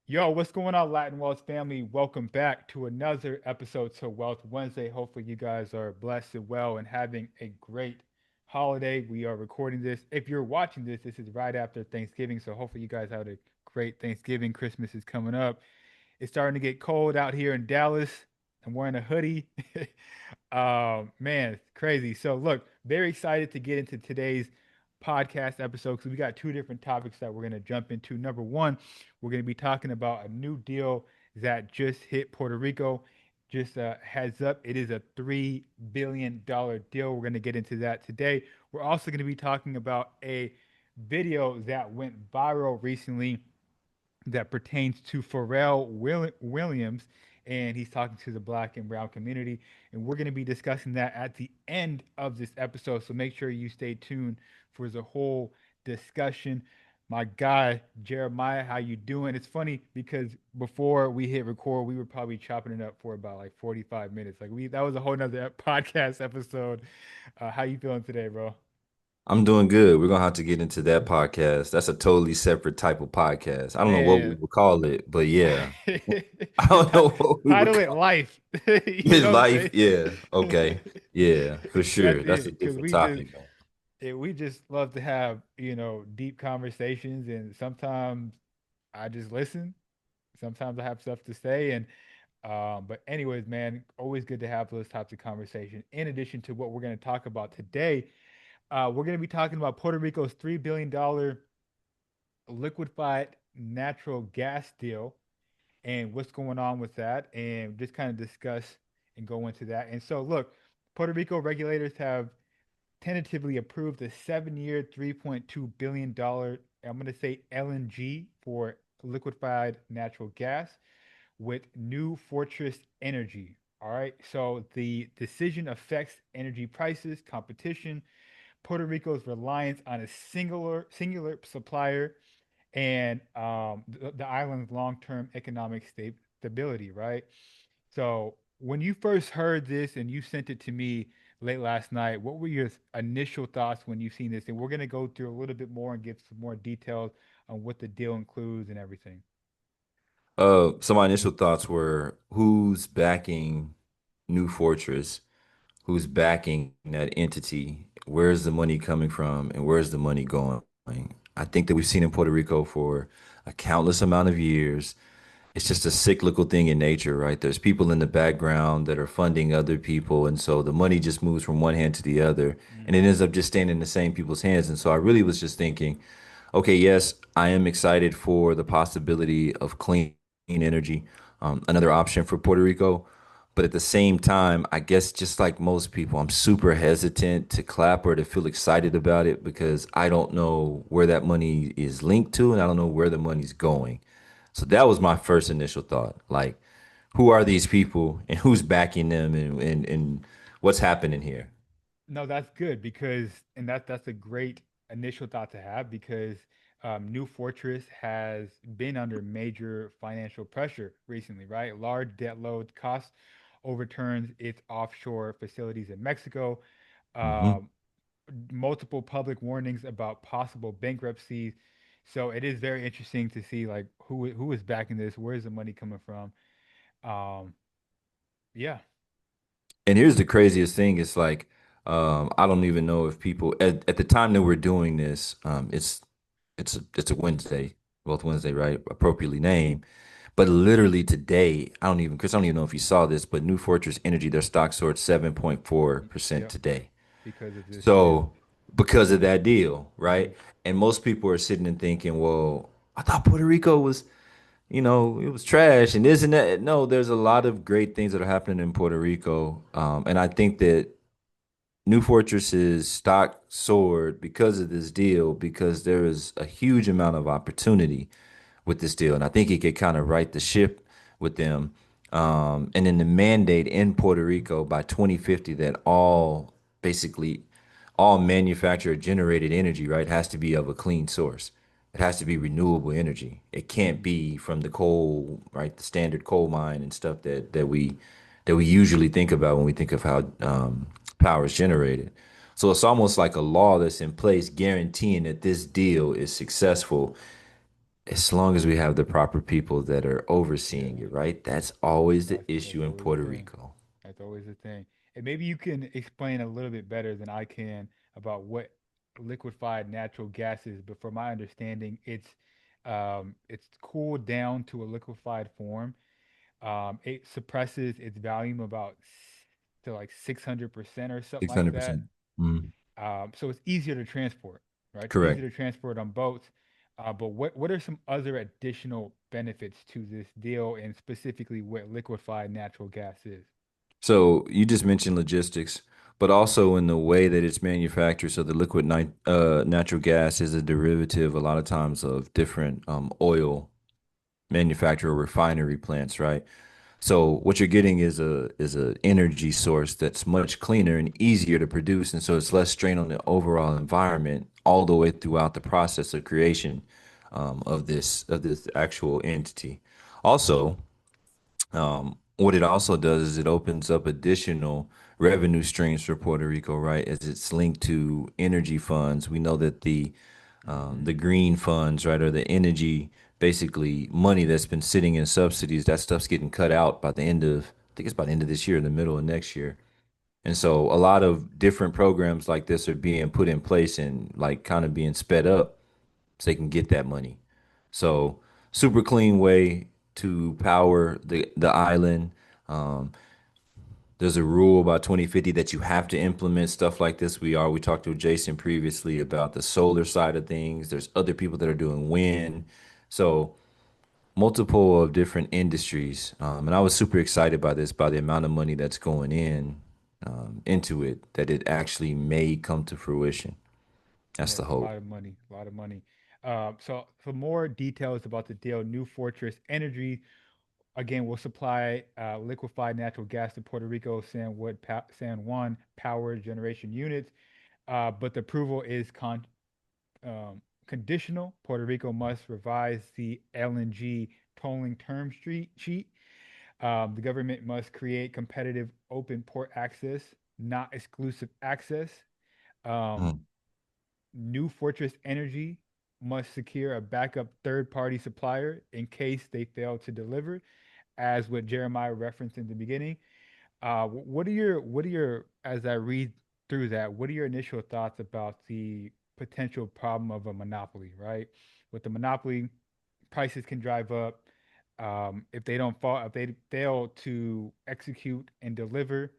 Yo, what's going on, Latin Wealth family? Welcome back to another episode to Wealth Wednesday. Hopefully, you guys are blessed and well and having a great holiday. We are recording this. If you're watching this, this is right after Thanksgiving. So, hopefully, you guys had a great Thanksgiving. Christmas is coming up. It's starting to get cold out here in Dallas. I'm wearing a hoodie. Man, it's crazy. So, look, very excited to get into today's podcast episode because we got two different topics that we're going to jump into. Number one, we're going to be talking about a new deal that just hit Puerto Rico. Just a heads up, it is a $3 billion deal. We're going to get into that today. We're also going to be talking about a video that went viral recently that pertains to Williams, and he's talking to the Black and Brown community. And we're going to be discussing that at the end of this episode. So make sure you stay tuned for the whole discussion. My guy Jeremiah, how you doing? It's funny because before we hit record, we were probably chopping it up for about like 45 minutes. Like we that was a whole nother podcast episode. How you feeling today, bro? I'm doing good. We're gonna have to get into that podcast. That's a totally separate type of podcast. I don't know what we Man, would call it, but yeah. I just don't know what we would title it call life. You his know what I'm life. saying? Yeah. Okay. Yeah, for That's sure. That's a it. Because different topic, man. we just love to have deep conversations, and sometimes I just listen. Sometimes I have stuff to say, and but anyways, man, always good to have those types of conversations. In addition to what we're going to talk about today, we're going to be talking about Puerto Rico's $3 billion liquefied natural gas deal and what's going on with that, and just kind of discuss and go into that. And so, look, Puerto Rico regulators have tentatively approved a 7-year, $3.2 billion, I'm going to say LNG for liquefied natural gas with New Fortress Energy. All right. So the decision affects energy prices, competition, Puerto Rico's reliance on a singular supplier, and the island's long-term economic stability, right? So when you first heard this and you sent it to me late last night, what were your initial thoughts when you seen this? And we're gonna go through a little bit more and give some more details on what the deal includes and everything. So my initial thoughts were who's backing New Fortress? Who's backing that entity? Where's the money coming from and where's the money going? I think that we've seen in Puerto Rico for a countless amount of years. It's just a cyclical thing in nature, right? There's people in the background that are funding other people, and so the money just moves from one hand to the other, and it Mm-hmm. ends up just staying in the same people's hands. And so I really was just thinking, okay, yes, I am excited for the possibility of clean energy, another option for Puerto Rico. But at the same time, I guess just like most people, I'm super hesitant to clap or to feel excited about it because I don't know where that money is linked to and I don't know where the money's going. So that was my first initial thought. Like, who are these people and who's backing them and what's happening here? No, that's good because, and that's a great initial thought to have because New Fortress has been under major financial pressure recently, right? Large debt load costs overturns its offshore facilities in Mexico. Hmm. Um, Multiple public warnings about possible bankruptcies. So it is very interesting to see like who is backing this, where's the money coming from. Um, yeah. And here's the craziest thing. It's like, I don't even know if people at the time that we're doing this, it's a Wednesday, both Wednesday, right? Appropriately named. But literally today, I don't even, Chris, I don't even know if you saw this, but New Fortress Energy, their stock soared 7.4% Yep. today. Because of this deal. So because of that deal, Hmm. right? And most people are sitting and thinking, well, I thought Puerto Rico was, it was trash and isn't that? No, there's a lot of great things that are happening in Puerto Rico. And I think that New Fortress's stock soared because of this deal, because there is a huge amount of opportunity with this deal. And I think he could kind of right the ship with them. And then the mandate in Puerto Rico by 2050 that basically, all manufactured generated energy, right, has to be of a clean source. It has to be renewable energy. It can't Hmm. be from the coal, right, the standard coal mine and stuff that we usually think about when we think of how power is generated. So it's almost like a law that's in place guaranteeing that this deal is successful as long as we have the proper people that are overseeing Yeah, it, right? That's always the that's issue in always the Puerto thing. Rico. That's always the thing. And maybe you can explain a little bit better than I can about what liquefied natural gas is. But from my understanding, it's cooled down to a liquefied form. It suppresses its volume about to like 600% or something like that. 600%. Mm, So it's easier to transport, right? It's correct. easier to transport on boats. But what are some other additional benefits to this deal, and specifically what liquefied natural gas is? So you just mentioned logistics, but also in the way that it's manufactured. So the natural gas is a derivative a lot of times of different oil manufacturer refinery plants, right? So what you're getting is a energy source that's much cleaner and easier to produce, and so it's less strain on the overall environment all the way throughout the process of creation of this actual entity. Also, what it also does is it opens up additional revenue streams for Puerto Rico, right? As it's linked to energy funds. We know that the Mm-hmm. the green funds, right, or the energy, basically money that's been sitting in subsidies, that stuff's getting cut out by the end of, I think it's by the end of this year, the middle of next year. And so a lot of different programs like this are being put in place and like kind of being sped up so they can get that money. So super clean way to power the island. Um, there's a rule about 2050 that you have to implement stuff like this. We talked to Jason previously about the solar side of things. There's other people that are doing wind. So multiple of different industries. And I was super excited by this, by the amount of money that's going into it, that it actually may come to fruition. That's Yeah, the it's a hope. lot of money, a lot of money. So for more details about the deal, New Fortress Energy again will supply liquefied natural gas to Puerto Rico San Juan power generation units. But the approval is conditional. Puerto Rico must revise the LNG tolling sheet. The government must create competitive open port access, not exclusive access. Um, Mm. New Fortress Energy must secure a backup third party supplier in case they fail to deliver, as what Jeremiah referenced in the beginning. What are your as I read through that, what are your initial thoughts about the potential problem of a monopoly, right? With the monopoly, prices can drive up. If they fail to execute and deliver,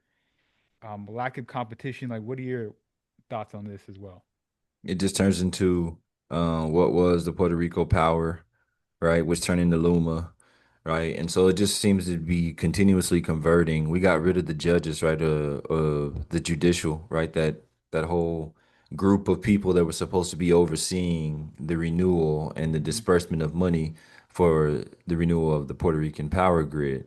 lack of competition. Like, what are your thoughts on this as well? It just turns into what was the Puerto Rico power, right? Which turned into Luma, right? And so it just seems to be continuously converting. We got rid of the judges, right? The judicial, right? That whole group of people that were supposed to be overseeing the renewal and the Hmm. disbursement of money for the renewal of the Puerto Rican power grid.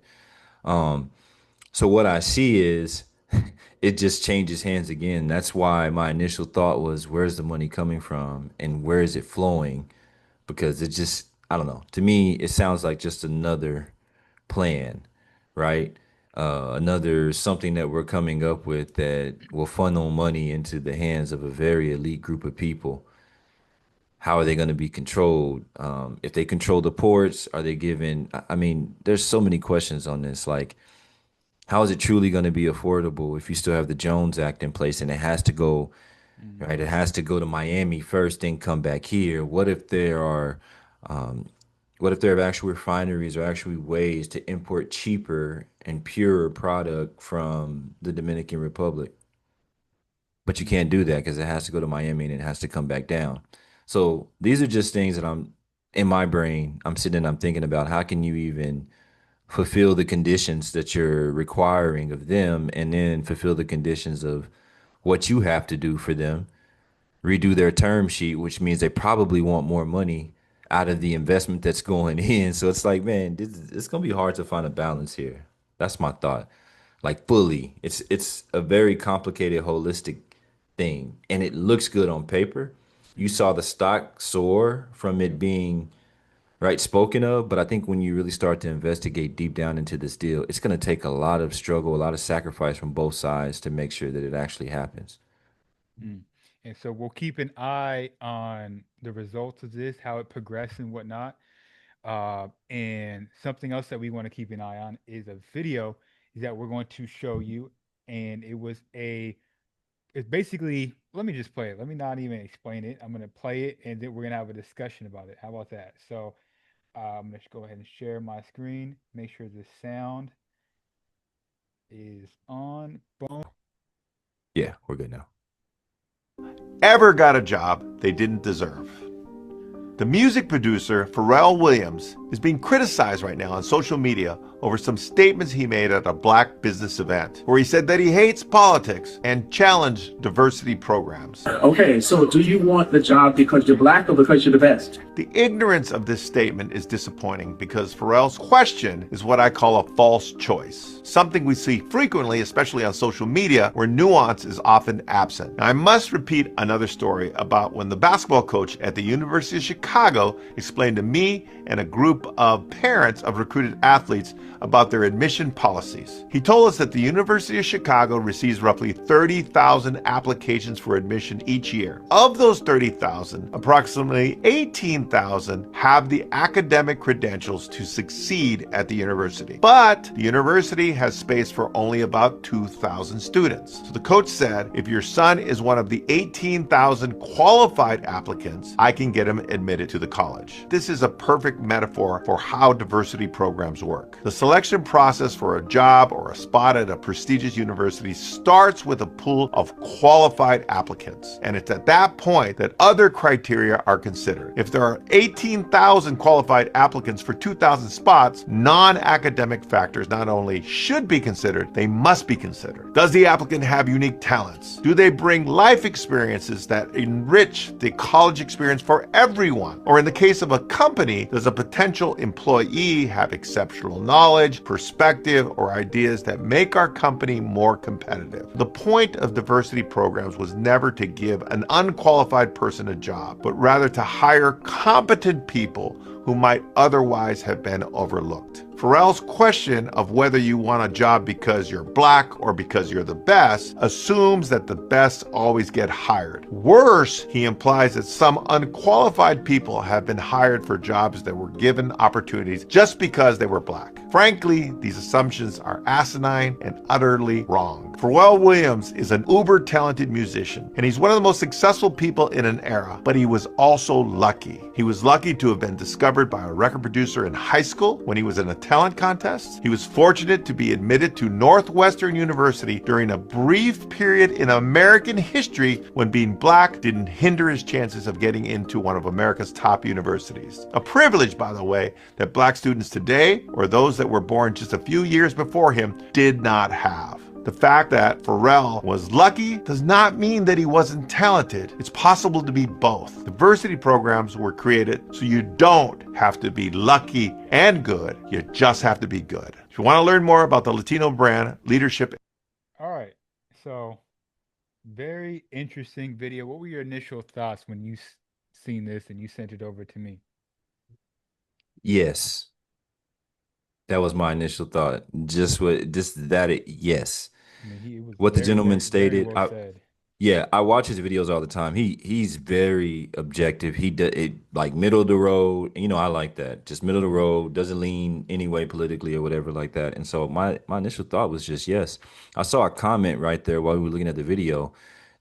So what I see is it just changes hands again. That's why my initial thought was, where's the money coming from and where is it flowing? Because it just, I don't know. To me, it sounds like just another plan, right? Another something that we're coming up with that will funnel money into the hands of a very elite group of people. How are they going to be controlled? If they control the ports, are they given? I mean, there's so many questions on this. Like, how is it truly going to be affordable if you still have the Jones Act in place and it has to go, right? Hmm. It has to go to Miami first, then come back here. Um, what if there are actual refineries or actually ways to import cheaper and purer product from the Dominican Republic? But you can't do that because it has to go to Miami and it has to come back down. So these are just things that I'm in my brain. I'm sitting and I'm thinking about how can you even fulfill the conditions that you're requiring of them and then fulfill the conditions of what you have to do for them, redo their term sheet, which means they probably want more money out of the investment that's going in. So it's like, man, it's gonna be hard to find a balance here. That's my thought. Like fully. It's a very complicated, holistic thing. And it looks good on paper. You saw Hmm. the stock soar from it Yep. being right spoken of, but I think when you really start to investigate deep down into this deal, it's going to take a lot of struggle, a lot of sacrifice from both sides to make sure that it actually happens. Mm. And so we'll keep an eye on the results of this, how it progresses and whatnot. And something else that we want to keep an eye on is a video that we're going to show you. And it's basically, let me just play it. Let me not even explain it. I'm going to play it and then we're going to have a discussion about it. How about that? So I'm going to go ahead and share my screen, make sure the sound is on. Boom. Yeah, we're good now. Ever got a job they didn't deserve. The music producer, Pharrell Williams, is being criticized right now on social media over some statements he made at a black business event, where he said that he hates politics and challenged diversity programs. Okay, so do you want the job because you're black or because you're the best? The ignorance of this statement is disappointing because Pharrell's question is what I call a false choice, something we see frequently, especially on social media, where nuance is often absent. Now, I must repeat another story about when the basketball coach at the University of Chicago explained to me and a group of parents of recruited athletes about their admission policies. He told us that the University of Chicago receives roughly 30,000 applications for admission each year. Of those 30,000, approximately 18,000 have the academic credentials to succeed at the university. But the university has space for only about 2,000 students. So the coach said, if your son is one of the 18,000 qualified applicants, I can get him admitted to the college. This is a perfect metaphor for how diversity programs work. The selection process for a job or a spot at a prestigious university starts with a pool of qualified applicants, and it's at that point that other criteria are considered. If there are 18,000 qualified applicants for 2,000 spots, non-academic factors not only should be considered, they must be considered. Does the applicant have unique talents? Do they bring life experiences that enrich the college experience for everyone? Or in the case of a company, does a potential employee have exceptional knowledge, perspective, or ideas that make our company more competitive? The point of diversity programs was never to give an unqualified person a job, but rather to hire competent people who might otherwise have been overlooked. Pharrell's question of whether you want a job because you're black or because you're the best assumes that the best always get hired. Worse, he implies that some unqualified people have been hired for jobs that were given opportunities just because they were black. Frankly, these assumptions are asinine and utterly wrong. Pharrell Williams is an uber-talented musician, and he's one of the most successful people in an era, but he was also lucky. He was lucky to have been discovered by a record producer in high school when he was in a talent contest. He was fortunate to be admitted to Northwestern University during a brief period in American history when being black didn't hinder his chances of getting into one of America's top universities. A privilege, by the way, that black students today, or those that were born just a few years before him, did not have. The fact that Pharrell was lucky does not mean that he wasn't talented. It's possible to be both. Diversity programs were created so you don't have to be lucky and good. You just have to be good. If you want to learn more about the Latino brand, leadership. All right. So, very interesting video. What were your initial thoughts when you seen this and you sent it over to me? Yes, that was my initial thought. Just that yes. I mean, it was What the very, gentleman very, very stated. well said. Yeah, I watch his videos all the time. He's very objective. He does it like middle of the road. You know, I like that. Just middle of the road, doesn't lean any way politically or whatever like that. And so my initial thought was just yes. I saw a comment right there while we were looking at the video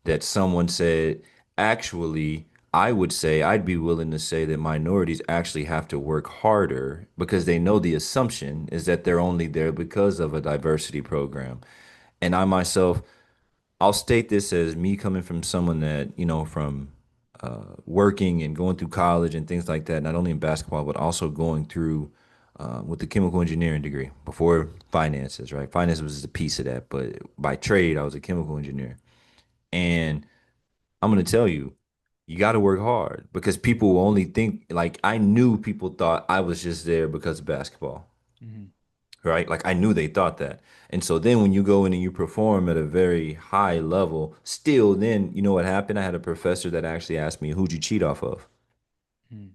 that someone said, actually, I would say I'd be willing to say that minorities actually have to work harder because they know the assumption is that they're only there because of a diversity program. And I myself I'll state this as me coming from someone that, from working and going through college and things like that, not only in basketball, but also going through with the chemical engineering degree before finances, right? Finance was a piece of that, but by trade, I was a chemical engineer. And I'm going to tell you, you got to work hard because people will only think, like, I knew people thought I was just there because of basketball, Hmm. right? Like I knew they thought that. And so then when you go in and you perform at a very high level, still then you know what happened? I had a professor that actually asked me, who'd you cheat off of? Hmm.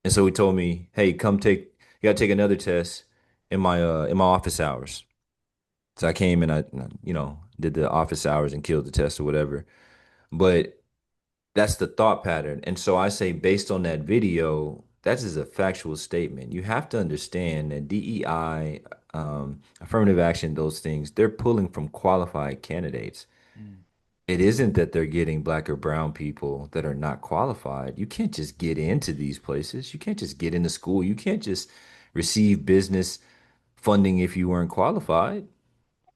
And so he told me, hey, you gotta take another test in my office hours. So I came and I did the office hours and killed the test or whatever. But that's the thought pattern. And so I say, based on that video, that is a factual statement. You have to understand that DEI, affirmative action, those things, they're pulling from qualified candidates. Mm, It isn't that they're getting black or brown people that are not qualified. You can't just get into these places. You can't just get into school. You can't just receive business funding if you weren't qualified.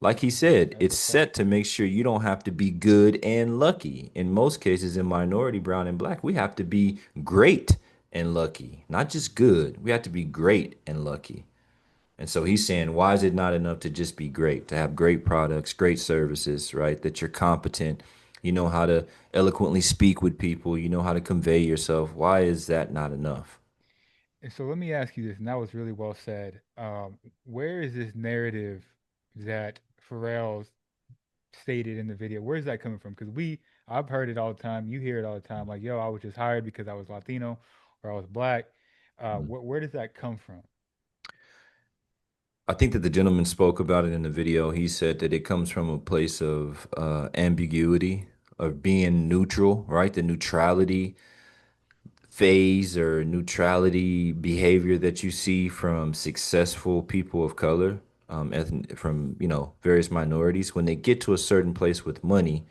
Like he said, that's it's a fact. set to make sure you don't have to be good and lucky. In most cases, in minority, brown, and black, we have to be great and lucky, not just good. We have to be great and lucky. And so he's saying, why is it not enough to just be great, to have great products, great services, right? That you're competent, you know how to eloquently speak with people, you know how to convey yourself. Why is that not enough? And so let me ask you this, and that was really well said. Where is this narrative that Pharrell's stated in the video? Where is that coming from? Because I've heard it all the time. You hear it all the time. Like, yo, I was just hired because I was Latino or I was black. Mhm. Where does that come from? I think that the gentleman spoke about it in the video. He said that it comes from a place of ambiguity, of being neutral, right? The neutrality phase or neutrality behavior that you see from successful people of color, from various minorities, when they get to a certain place with money,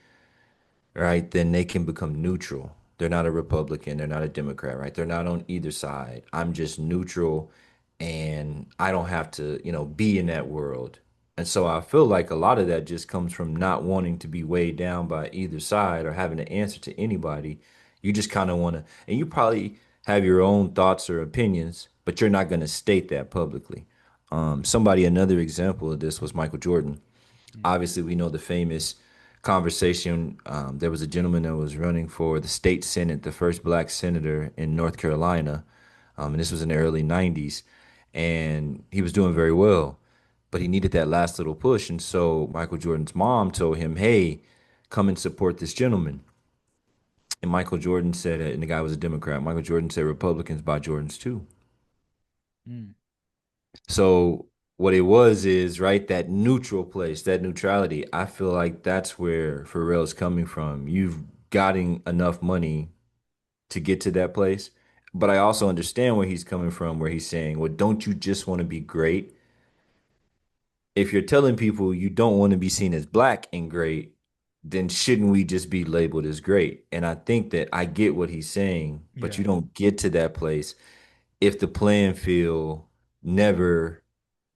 right, then they can become neutral. They're not a Republican, they're not a Democrat, right? They're not on either side. I'm just neutral and I don't have to, be in that world. And so I feel like a lot of that just comes from not wanting to be weighed down by either side or having to answer to anybody. You just kind of want to, and you probably have your own thoughts or opinions, but you're not going to state that publicly. Another example of this was Michael Jordan. Mm, Obviously, we know the famous conversation. There was a gentleman that was running for the state senate, the first black senator in North Carolina, and this was in the early 90s, and he was doing very well, but he needed that last little push. And so Michael Jordan's mom told him, hey, come and support this gentleman. And Michael Jordan said, and the guy was a Democrat. Michael Jordan said, Republicans buy Jordans too. mm, So what it was is right that neutral place, that neutrality. I feel like that's where Pharrell's coming from. You've gotten enough money to get to that place, but I also understand where he's coming from, where he's saying, "Well, don't you just want to be great? If you're telling people you don't want to be seen as black and great, then shouldn't we just be labeled as great?" And I think that I get what he's saying, but yeah. you don't get to that place if the playing field never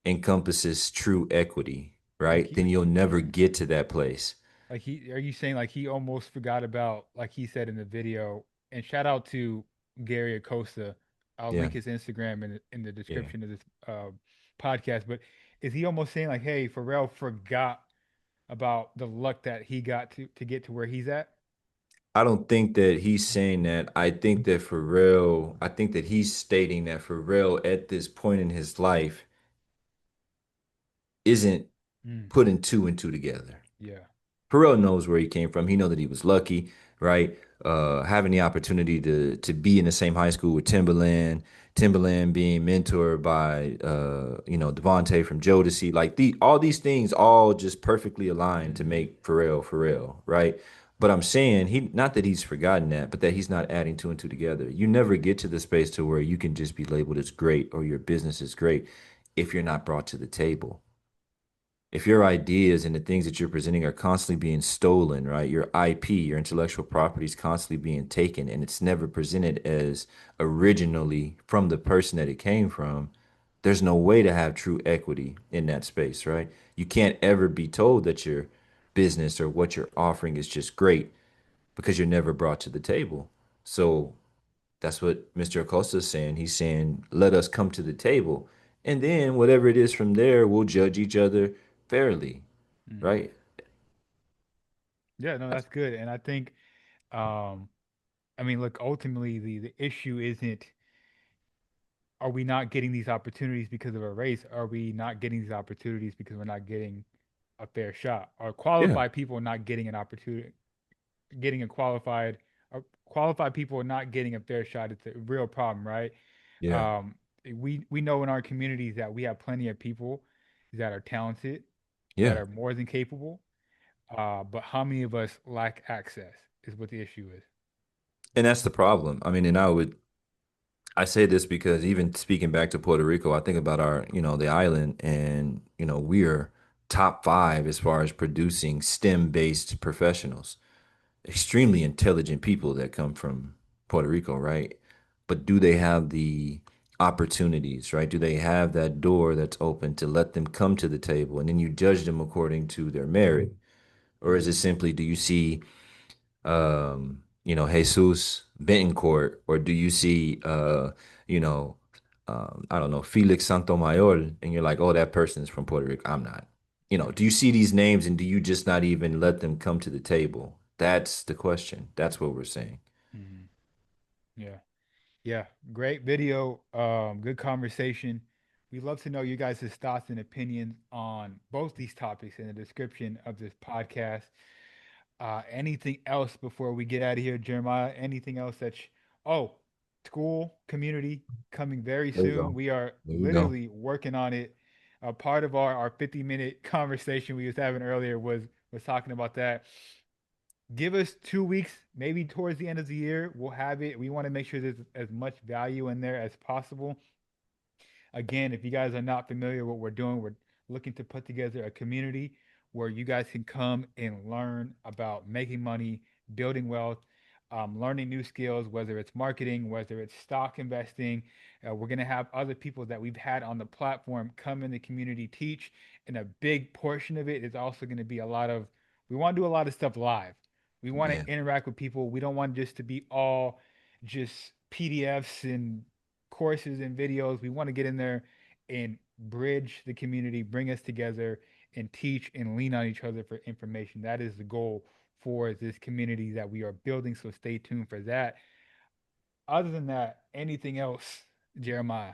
encompasses true equity, Like right? he, Then you'll never yeah. get to that place. Are you saying like he almost forgot about, like he said in the video, and shout out to Gary Acosta. I'll Yeah, link his Instagram in the yeah. description of this podcast. But is he almost saying like, hey, Pharrell forgot about the luck that he got to get to where he's at? I don't think that he's saying that. I think that he's stating that Pharrell at this point in his life isn't Mm, putting two and two together. yeah. Pharrell knows where he came from. He know that he was lucky, right? Having the opportunity to be in the same high school with Timberland being mentored by Devontae from Jodeci, like all these things all just perfectly aligned to Hmm. make Pharrell, right? But I'm saying he not that he's forgotten that, but that he's not adding two and two together. You never get to the space to where you can just be labeled as great or your business is great if you're not brought to the table. If your ideas and the things that you're presenting are constantly being stolen, right? Your IP, your intellectual property is constantly being taken and it's never presented as originally from the person that it came from, there's no way to have true equity in that space, right? You can't ever be told that your business or what you're offering is just great because you're never brought to the table. So that's what Mr. Acosta is saying. He's saying, let us come to the table. And then whatever it is from there, we'll judge each other fairly, Hmm. right? Yeah, no, that's good. And I think, um, I mean, look, ultimately the issue isn't, are we not getting these opportunities because of a race? Are we not getting these opportunities because we're not getting a fair shot? Are Yeah, qualified people not getting an opportunity, getting a qualified, or qualified people are not getting a fair shot? It's a real problem, right? yeah, Um, we know in our communities that we have plenty of people that are talented, that yeah. are more than capable. But how many of us lack access is what the issue is. And that's the problem. I mean, and I say this because even speaking back to Puerto Rico, I think about our, the island, and we are top five as far as producing STEM-based professionals, extremely intelligent people that come from Puerto Rico, right? But do they have the opportunities, right? Do they have that door that's open to let them come to the table, and then you judge them according to their merit? Or is it Mm-hmm. simply, do you see Jesus Betancourt, or do you see you know, I don't know, Felix Santomayor, and you're like, oh, that person is from Puerto Rico. I'm not. Yeah. Do you see these names and do you just not even let them come to the table? That's the question. That's what we're saying. Mm-hmm. Yeah. Yeah, great video. Good conversation. We'd love to know you guys' thoughts and opinions on both these topics in the description of this podcast. Anything else before we get out of here, Jeremiah? Anything else oh, school, community coming very There you soon. go. We are There you go. literally working on it. Part of our 50-minute conversation we was having earlier was talking about that. Give us 2 weeks, maybe towards the end of the year, we'll have it. We want to make sure there's as much value in there as possible. Again, if you guys are not familiar with what we're doing, we're looking to put together a community where you guys can come and learn about making money, building wealth, learning new skills, whether it's marketing, whether it's stock investing. We're going to have other people that we've had on the platform come in the community teach. And a big portion of it is also going to be we want to do a lot of stuff live. We want Yeah. to interact with people. We don't want just to be all just PDFs and courses and videos. We want to get in there and bridge the community, bring us together, and teach and lean on each other for information. That is the goal for this community that we are building. So stay tuned for that. Other than that, anything else, Jeremiah?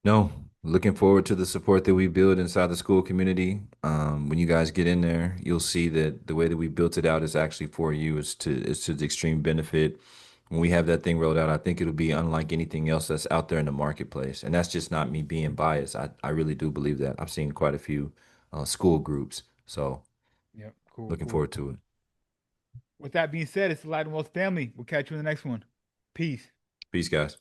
No, looking forward to the support that we build inside the school community. When you guys get in there, you'll see that the way that we built it out is actually for you. It's to the extreme benefit. When we have that thing rolled out, I think it'll be unlike anything else that's out there in the marketplace. And that's just not me being biased. I really do believe that. I've seen quite a few school groups. So Yep, cool, looking cool. forward to it. With that being said, it's the Latin Wealth family. We'll catch you in the next one. Peace. Peace, guys.